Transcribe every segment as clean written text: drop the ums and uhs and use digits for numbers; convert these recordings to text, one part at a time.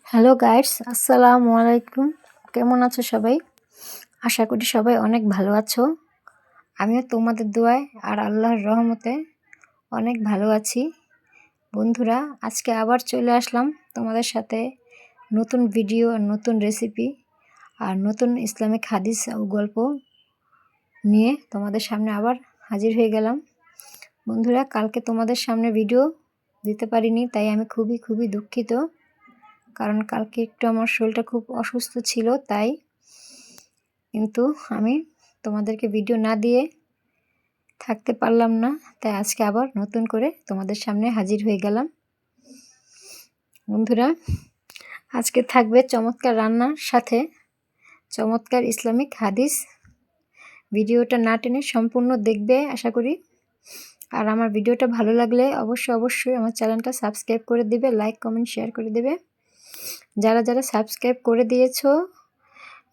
Hello guys, আসসালামু আলাইকুম। কেমন আছো সবাই? আশা করি সবাই অনেক ভালো আছো। আমিও তোমাদের দোয়ায় আর আল্লাহর রহমতে অনেক ভালো আছি। বন্ধুরা, আজকে আবার চলে আসলাম তোমাদের সাথে নতুন ভিডিও, নতুন রেসিপি আর নতুন ইসলামিক হাদিস ও গল্প নিয়ে তোমাদের সামনে আবার হাজির হয়ে গেলাম। বন্ধুরা, কালকে তোমাদের সামনে ভিডিও দিতে পারিনি, তাই আমি খুবই দুঃখিত। কারণ কালকে একটু আমার শরীরটা খুব অসুস্থ ছিল, তাই কিন্তু আমি তোমাদেরকে ভিডিও না দিয়ে থাকতে পারলাম না। তাই আজকে আবার নতুন করে তোমাদের সামনে হাজির হয়ে গেলাম। বন্ধুরা, আজকে থাকবে চমৎকার রান্নার সাথে চমৎকার ইসলামিক হাদিস। ভিডিওটা না টেনে সম্পূর্ণ দেখবে আশা করি। আর আমার ভিডিওটা ভালো লাগলে অবশ্যই আমার চ্যানেলটা সাবস্ক্রাইব করে দিবে, লাইক কমেন্ট শেয়ার করে দিবে। যারা সাবস্ক্রাইব করে দিয়েছো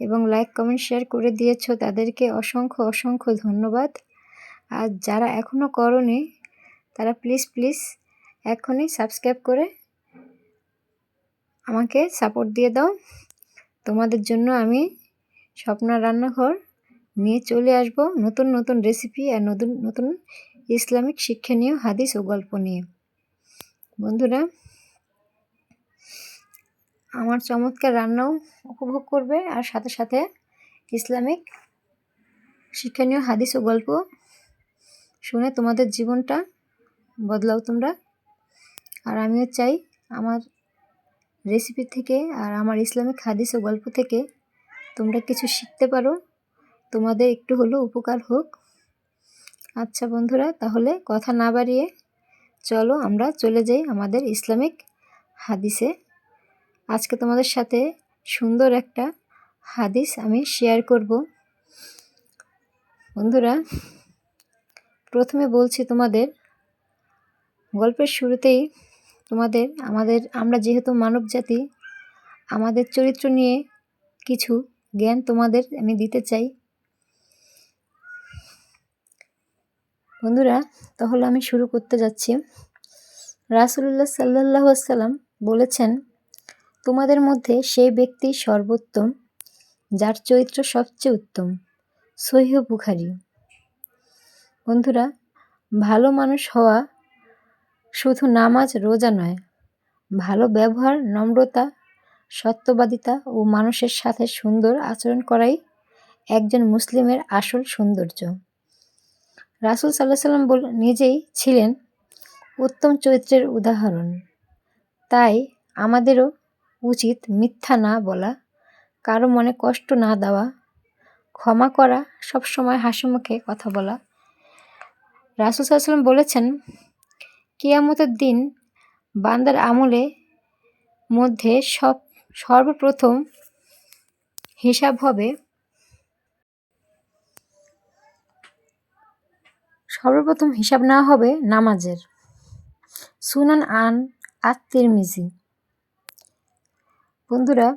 এবং লাইক কমেন্ট শেয়ার করে দিয়েছো তাদেরকে অসংখ্য ধন্যবাদ। আর যারা এখনও করোনি তারা প্লিজ এখনই সাবস্ক্রাইব করে আমাকে সাপোর্ট দিয়ে দাও। তোমাদের জন্য আমি স্বপ্নার রান্নাঘর নিয়ে চলে আসব নতুন রেসিপি আর নতুন ইসলামিক শিক্ষণীয় হাদিস ও গল্প নিয়ে। বন্ধুরা, আমার চমৎকার রান্নাও উপভোগ করবে আর সাথে ইসলামিক শিক্ষণীয় হাদিস ও গল্প শুনে তোমাদের জীবনটা বদলাও তোমরা। আর আমিও চাই আমার রেসিপি থেকে আর আমার ইসলামিক হাদিস ও গল্প থেকে তোমরা কিছু শিখতে পারো, তোমাদের একটু হলেও উপকার হোক। আচ্ছা বন্ধুরা, তাহলে কথা না বাড়িয়ে চলো আমরা চলে যাই আমাদের ইসলামিক হাদিসে। আজকে তোমাদের সাথে সুন্দর একটা হাদিস আমি শেয়ার করব। বন্ধুরা, প্রথমে বলছি তোমাদের গল্পের শুরুতেই আমরা যেহেতু মানব জাতি, আমাদের চরিত্র নিয়ে কিছু জ্ঞান তোমাদের আমি দিতে চাই। বন্ধুরা, তাহলে আমি শুরু করতে যাচ্ছি। রাসূলুল্লাহ সাল্লাল্লাহু আলাইহি ওয়াসাল্লাম বলেছেন, তোমাদের মধ্যে সেই ব্যক্তি সর্বোত্তম যার চরিত্র সবচেয়ে উত্তম। সহিহ বুখারী। বন্ধুরা, ভালো মানুষ হওয়া শুধু নামাজ রোজা নয়, ভালো ব্যবহার, নম্রতা, সত্যবাদিতা ও মানুষের সাথে সুন্দর আচরণ করাই একজন মুসলিমের আসল সৌন্দর্য। রাসূল সাল্লাল্লাহু আলাইহি ওয়াসাল্লাম নিজেই ছিলেন উত্তম চরিত্রের উদাহরণ। তাই আমাদেরও উচিত মিথ্যা না বলা, কারো মনে কষ্ট না দেওয়া, ক্ষমা করা, সবসময় হাসিমুখে কথা বলা। রাসূল সাল্লাল্লাহু আলাইহি ওয়াসাল্লাম বলেছেন, কিয়ামতের দিন বান্দার আমলের মধ্যে সর্বপ্রথম হিসাব নেওয়া হবে নামাজের। সুনান আত-তিরমিজি। বন্ধুরা,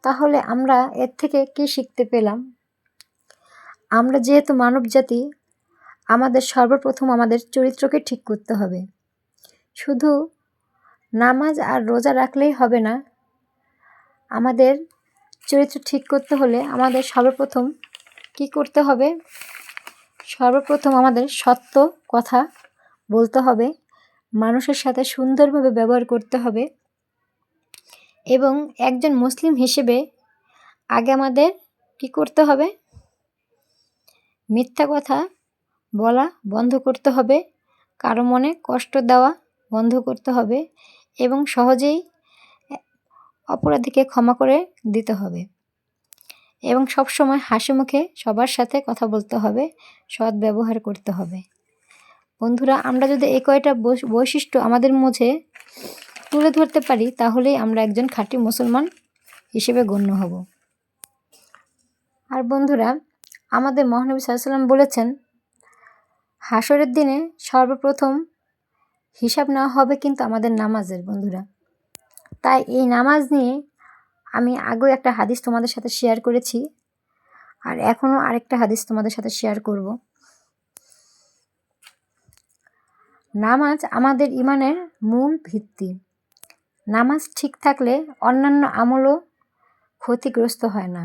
তাহলে আমরা এর থেকে কি শিখতে পেলাম? আমরা যেহেতু মানব জাতি, আমাদের সর্বপ্রথম আমাদের চরিত্রকে ঠিক করতে হবে। শুধু নামাজ আর রোজা রাখলেই হবে না। আমাদের চরিত্র ঠিক করতে হলে আমাদের সর্বপ্রথম কি করতে হবে? সর্বপ্রথম আমাদের সত্য কথা বলতে হবে, মানুষের সাথে সুন্দরভাবে ব্যবহার করতে হবে এবং একজন মুসলিম হিসেবে আগে আমাদের কি করতে হবে? মিথ্যা কথা বলা বন্ধ করতে হবে, কারো মনে কষ্ট দেওয়া বন্ধ করতে হবে এবং সহজেই অপরাধীকে ক্ষমা করে দিতে হবে এবং সবসময় হাসিমুখে সবার সাথে কথা বলতে হবে, সৎ ব্যবহার করতে হবে। বন্ধুরা, আমরা যদি এই কয়টা বৈশিষ্ট্য আমাদের মধ্যে তুলে ধরতে পারি, তাহলেই আমরা একজন খাঁটি মুসলমান হিসেবে গণ্য হব। আর বন্ধুরা, আমাদের মহানবী সাল্লাল্লাহু আলাইহি ওয়াসাল্লাম বলেছেন, হাসরের দিনে সর্বপ্রথম হিসাব নেওয়া হবে কিন্তু আমাদের নামাজের। বন্ধুরা, তাই এই নামাজ নিয়ে আমি আগেও একটা হাদিস তোমাদের সাথে শেয়ার করেছি আর এখনও আরেকটা হাদিস তোমাদের সাথে শেয়ার করব। নামাজ আমাদের ঈমানের মূল ভিত্তি। নামাজ ঠিক থাকলে অন্যান্য আমলও ক্ষতিগ্রস্ত হয় না।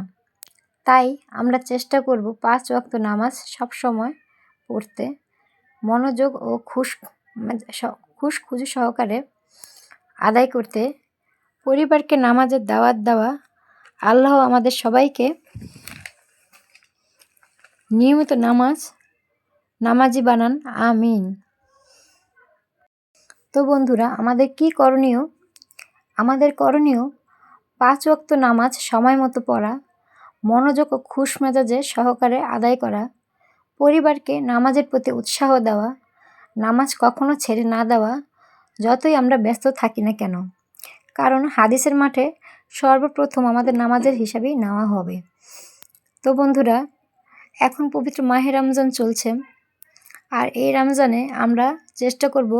তাই আমরা চেষ্টা করব 5 ওয়াক্ত নামাজ সবসময় পড়তে, মনোযোগ ও খুশখুশি সহকারে আদায় করতে। পরিবারকে নামাজের দাওয়াত দেওয়া। আল্লাহ আমাদের সবাইকে নিয়মিত নামাজি বানান, আমিন। তো বন্ধুরা, আমাদের কি করণীয়? আমাদের করণীয় 5 ওয়াক্ত নামাজ সময় মতো পড়া, মনোযোগ ও খুশ মেজাজে সহকারে আদায় করা, পরিবারকে নামাজের প্রতি উৎসাহ দেওয়া, নামাজ কখনো ছেড়ে না দেওয়া, যতই আমরা ব্যস্ত থাকি না কেন। কারণ হাদিসের মাঠে সর্বপ্রথম আমাদের নামাজের হিসাবেই নেওয়া হবে। তো বন্ধুরা, এখন পবিত্র মাহে রমজান চলছে, আর এই রমজানে আমরা চেষ্টা করব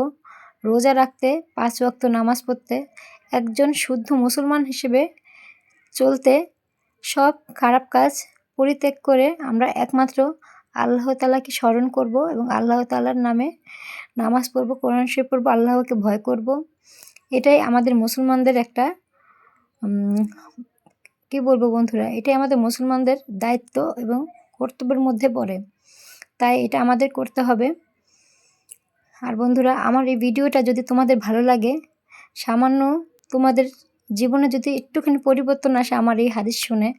রোজা রাখতে, 5 ওয়াক্ত নামাজ পড়তে, একজন শুদ্ধ মুসলমান হিসেবে চলতে, সব খারাপ কাজ পরিত্যাগ করে আমরা একমাত্র আল্লাহ তাআলাকে স্মরণ করব এবং আল্লাহ তাআলার নামে নামাজ পড়ব, কোরআন শরীফ পড়ব, আল্লাহকে ভয় করব। এটাই আমাদের মুসলমানদের একটা কি বলবো বন্ধুরা, এটাই আমাদের মুসলমানদের দায়িত্ব এবং কর্তব্যের মধ্যে পড়ে। তাই এটা আমাদের করতে হবে। আর বন্ধুরা, আমার এই ভিডিওটা যদি তোমাদের ভালো লাগে, সামান্য তোমাদের জীবনে যদি একটুখানি পরিবর্তন আসে আমার এই হাদিস শুনে,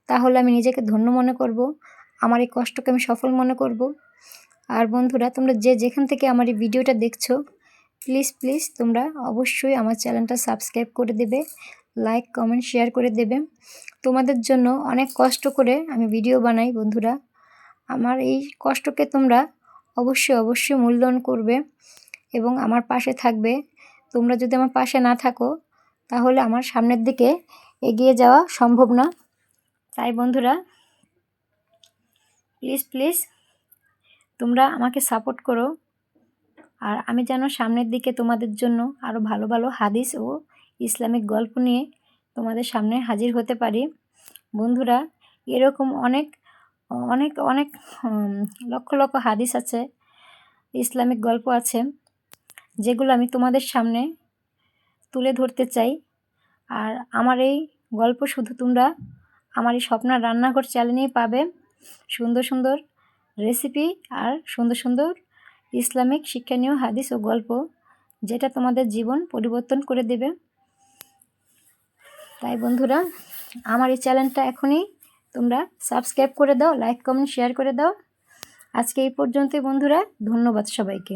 তাহলে আমি নিজেকে ধন্য মনে করব, আমার এই কষ্টকে আমি সফল মনে করব। আর বন্ধুরা, তোমরা যে যেখান থেকে আমার এই ভিডিওটা দেখছো, প্লিজ তোমরা অবশ্যই আমার চ্যানেলটা সাবস্ক্রাইব করে দেবে, লাইক কমেন্ট শেয়ার করে দেবে। তোমাদের জন্য অনেক কষ্ট করে আমি ভিডিও বানাই বন্ধুরা। আমার এই কষ্টকে তোমরা অবশ্যই মূল্যায়ন করবে এবং আমার পাশে থাকবে। তোমরা যদি আমার পাশে না থাকো, তাহলে আমার সামনের দিকে এগিয়ে যাওয়া সম্ভব না। তাই বন্ধুরা, প্লিজ তোমরা আমাকে সাপোর্ট করো, আর আমি যেন সামনের দিকে তোমাদের জন্য আরও ভালো ভালো হাদিস ও ইসলামিক গল্প নিয়ে তোমাদের সামনে হাজির হতে পারি। বন্ধুরা, এরকম অনেক অনেক অনেক লক্ষ লক্ষ হাদিস আছে, ইসলামিক গল্প আছে, যেগুলো আমি তোমাদের সামনে তুলে ধরতে চাই। আর আমার এই গল্প শুধু তোমরা আমার এই স্বপ্নার রান্নাঘর চ্যানেলেই পাবে। সুন্দর রেসিপি আর সুন্দর ইসলামিক শিক্ষণীয় হাদিস ও গল্প, যেটা তোমাদের জীবন পরিবর্তন করে দেবে। তাই বন্ধুরা, আমার এই চ্যানেলটা এখনই তোমরা সাবস্ক্রাইব করে দাও, লাইক কমেন্ট শেয়ার করে দাও। আজকে এই পর্যন্তই বন্ধুরা, ধন্যবাদ সবাইকে।